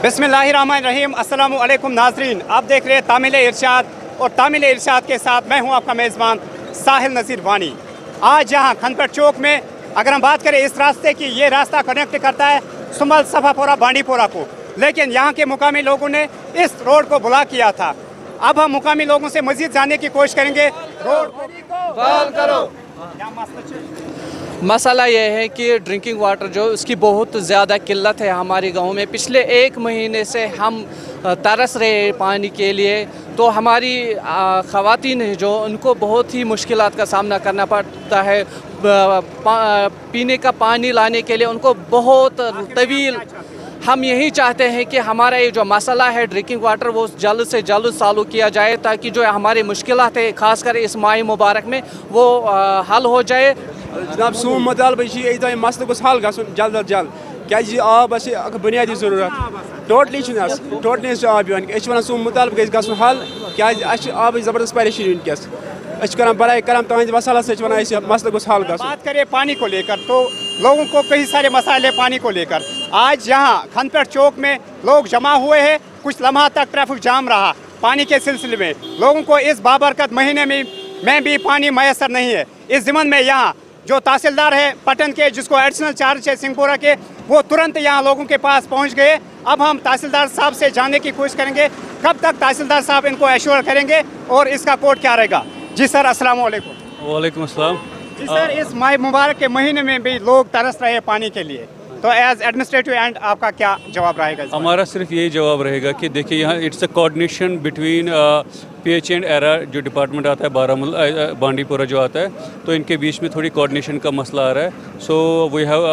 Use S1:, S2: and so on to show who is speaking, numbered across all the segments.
S1: बिस्मिल्लाहिर्रहमानिर्रहीम। अस्सलामु अलैकुम नाजरीन, आप देख रहे हैं तामिल इरशाद और तामिल इरशाद के साथ मैं हूं आपका मेज़बान साहिल नज़ीर वानी। आज यहाँ खनपट चौक में अगर हम बात करें इस रास्ते की, ये रास्ता कनेक्ट करता है सुमल सफापुरा बांडीपुरा को, लेकिन यहाँ के मुकामी लोगों ने इस रोड को ब्लॉक किया था। अब हम मुकामी लोगों से मजीद जानने की कोशिश करेंगे। रोड को बहाल करो।
S2: मसला ये है कि ड्रिंकिंग वाटर जो उसकी बहुत ज़्यादा किल्लत है हमारे गांव में। पिछले 1 महीने से हम तरस रहे हैं पानी के लिए। तो हमारी ख़वातीन हैं जो उनको बहुत ही मुश्किलात का सामना करना पड़ता है। पीने का पानी लाने के लिए उनको बहुत तवील। हम यही चाहते हैं कि हमारा ये जो मसला है ड्रिंकिंग वाटर वो जल्द से जल्द सॉल्व किया जाए, ताकि जो हमारी मुश्किलात है ख़ासकर इस माह मुबारक में वो हल हो जाए।
S3: जनाब सोन मुतालबा मसल गोस हल गल जल्द अज जल्द क्या आब बुनियादी जरूरत टोटली आब वन सोन मुतालबा गल हल क्या आब जबरदस्त परेशानी वनकस कर बराए करम तुंद मसला मसल गोस हल गल।
S1: बात करें पानी को लेकर तो लोगों को कई सारे मसाइल है पानी को लेकर। आज यहाँ खनपट चौक में लोग जमा हुए हैं, कुछ लम्हा तक ट्रैफिक जाम रहा पानी के सिलसिले में। लोगों को इस बाबरकत महीने में भी पानी मैसर नहीं है। इस ज़िमन में यहाँ जो तहसीलदार है पटन के, जिसको एडिशनल चार्ज है सिंहपुरा के, वो तुरंत यहाँ लोगों के पास पहुँच गए। अब हम तहसीलदार साहब से जानने की कोशिश करेंगे कब तक तहसीलदार साहब इनको एश्योर करेंगे और इसका कोड क्या रहेगा। जी सर, अस्सलाम वालेकुम।
S4: वालेकुम अस्सलाम।
S1: जी सर, इस माह मुबारक के महीने में भी लोग तरस रहे हैं पानी के लिए, तो एज एडमिनिस्ट्रेटिव एंड आपका क्या जवाब रहेगा?
S4: हमारा सिर्फ यही जवाब रहेगा कि देखिए यहाँ it's a coordination between PH and era जो डिपार्टमेंट आता है बारामूला बांडीपुरा जो आता है, तो इनके बीच में थोड़ी कोऑर्डिनेशन का मसला आ रहा है। So we have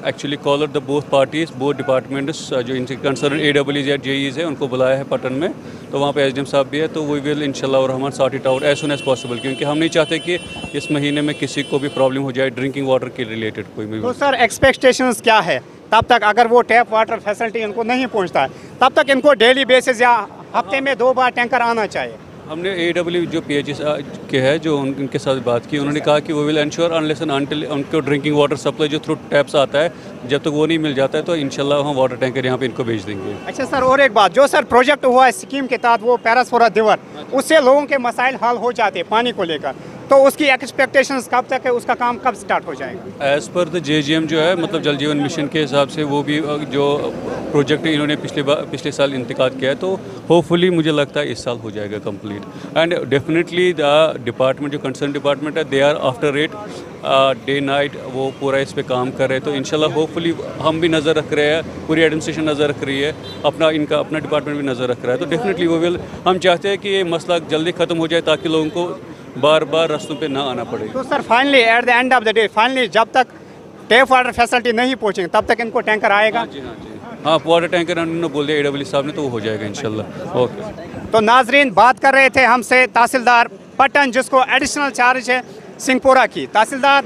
S4: actually called the both parties, both departments जो इनसे कंसर्न AWs या JEs है उनको बुलाया है पटन में। तो वहाँ पे SDM साहब भी है, तो वी विल इंशाल्लाह और हम sort it out as soon as possible, क्योंकि हम नहीं चाहते कि इस महीने में किसी को भी प्रॉब्लम हो जाए ड्रिंकिंग वाटर के रिलेटेड कोई भी।
S1: तो सर एक्सपेक्टेशंस क्या है तब तक, अगर वो टैप वाटर फैसिलिटी इनको नहीं पहुंचता है तब तक इनको डेली बेसिस या हफ्ते में 2 बार टैंकर आना चाहिए?
S4: हमने AW जो PH के है जो उनके साथ बात की, उन्होंने कहा कि वो will ensure unless and until उनको ड्रिंकिंग वाटर सप्लाई जो थ्रू टैप्स आता है जब तक वो नहीं मिल जाता है तो इंशाल्लाह हम वाटर टैंकर यहाँ पे इनको भेज देंगे।
S1: अच्छा सर, और एक बात, जो सर प्रोजेक्ट हुआ है स्कीम के तहत वो पैरासोरा दिवर, उससे लोगों के मसाइल हल हो जाते हैं पानी को लेकर, तो उसकी एक्सपेक्टेशंस कब तक है, उसका काम कब स्टार्ट हो जाएगा?
S4: एज़ पर द JGM जो है मतलब जल जीवन मिशन के हिसाब से वो भी जो प्रोजेक्ट इन्होंने पिछले साल इंतकाद किया है, तो होपफुली मुझे लगता है इस साल हो जाएगा complete. And definitely the department जो कंसर्न डिपार्टमेंट है they are after it day night, वो पूरा इस पे काम कर रहे हैं। तो इंशाल्लाह होपफुली हम भी नज़र रख रहे हैं, पूरी एडमिनिस्ट्रेशन नज़र रख रही है, अपना डिपार्टमेंट भी नज़र रख रहा है। तो डेफिनेटली वो विल, हम चाहते हैं कि ये मसला जल्दी ख़त्म हो जाए ताकि लोगों को बार बार रास्तों पे ना आना पड़े।
S1: तो sir finally at the end of the day, finally जब तक टैप वाटर फैसिलिटी नहीं पहुँचेंगे तब तक इनको टैंकर आएगा?
S4: हाँ जी, हाँ जी, हाँ वाटर टैंकर उन्होंने बोल दिया AW साहब ने, तो वो हो जाएगा इंशाल्लाह। ओके।
S1: तो नाजरीन, बात कर रहे थे हमसे तहसीलदार पटन, जिसको एडिशनल चार्ज है सिंहपुरा की। तहसीलदार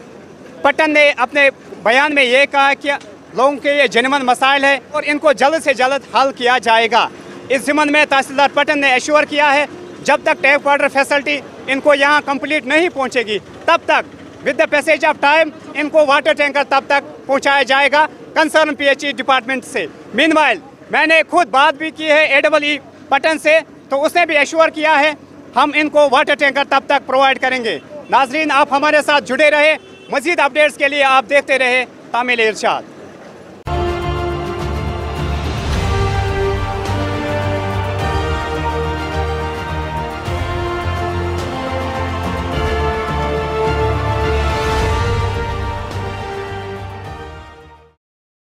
S1: पटन ने अपने बयान में ये कहा कि लोगों के ये जेन्युइन मसाइल है और इनको जल्द से जल्द हल किया जाएगा। इस ज़िमन में तहसीलदार पटन ने एश्योर किया है जब तक टैप वाटर फैसिलिटी इनको यहाँ कंप्लीट नहीं पहुँचेगी तब तक with the passage of time इनको वाटर टैंकर तब तक पहुँचाया जाएगा कंसर्न PH डिपार्टमेंट से। मीनवाइल मैंने खुद बात भी की है AWE पटन से, तो उसने भी एश्योर किया है हम इनको वाटर टैंकर तब तक प्रोवाइड करेंगे। नाजरीन, आप हमारे साथ जुड़े रहे, मज़ीद अपडेट्स के लिए आप देखते रहे तामिल इरशाद।